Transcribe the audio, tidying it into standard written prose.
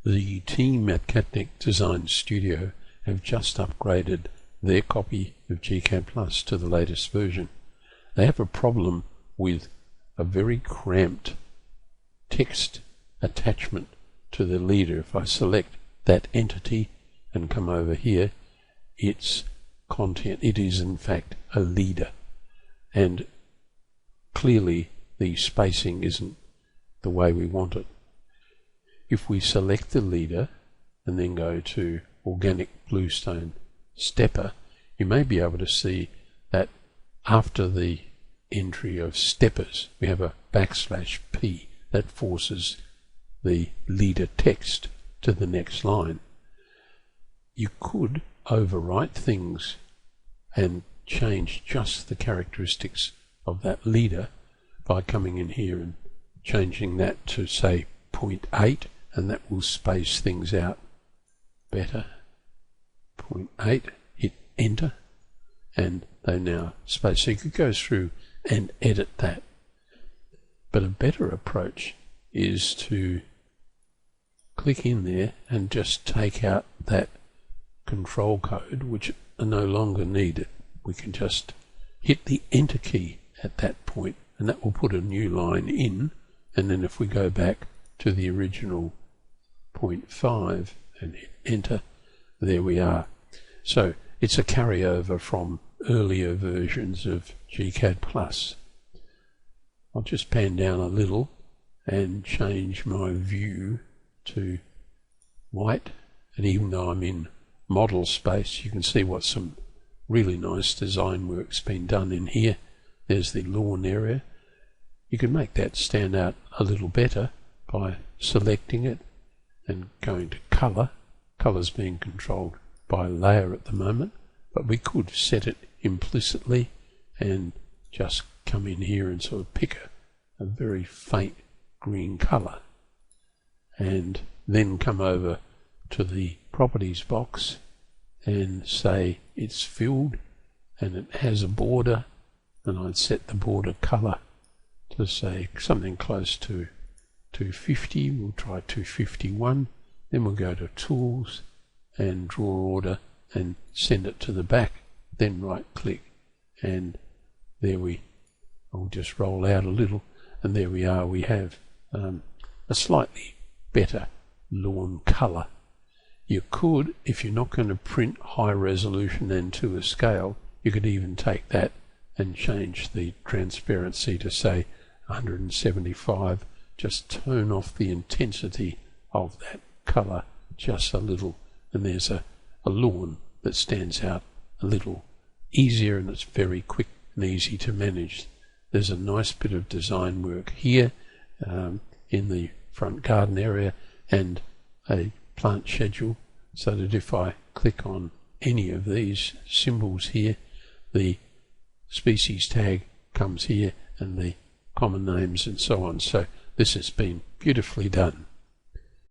The team at Catnic Design Studio have just upgraded their copy of gCADPlus to the latest version. They have a problem with a very cramped text attachment to the leader. If I select that entity and come over here, its content, it is in fact a leader, and clearly the spacing isn't the way we want it. If we select the leader and then go to Organic Bluestone Stepper, you may be able to see that after the entry of steppers we have a \P that forces the leader text to the next line. You could overwrite things and change just the characteristics of that leader by coming in here and changing that to say 0.8, and that will space things out better. 0.8, hit enter, and they now space. So you could go through and edit that. But a better approach is to click in there and just take out that control code, which are no longer needed. We can just hit the enter key at that point, and that will put a new line in, and then if we go back to the original 0.5 and hit enter, there we are. So it's a carryover from earlier versions of gCADPlus. I'll just pan down a little and change my view to white, and even though I'm in model space, you can see what some really nice design work's been done in here. There's the lawn area. You can make that stand out a little better by selecting it and going to color. Color's being controlled by layer at the moment, but we could set it implicitly and just come in here and sort of pick a very faint green color, and then come over to the properties box and say it's filled and it has a border, and I'd set the border color to say something close to 250. We'll try 251. Then we'll go to Tools and Draw Order and send it to the back. Then right click, and there I'll just roll out a little, and there we are. We have a slightly better lawn color. You could, if you're not going to print high resolution and to a scale, you could even take that and change the transparency to say 175. Just tone off the intensity of that color just a little, and there's a lawn that stands out a little easier, and it's very quick and easy to manage. There's a nice bit of design work here in the front garden area, and a plant schedule, so that if I click on any of these symbols here, the species tag comes here and the common names and so on. So this has been beautifully done.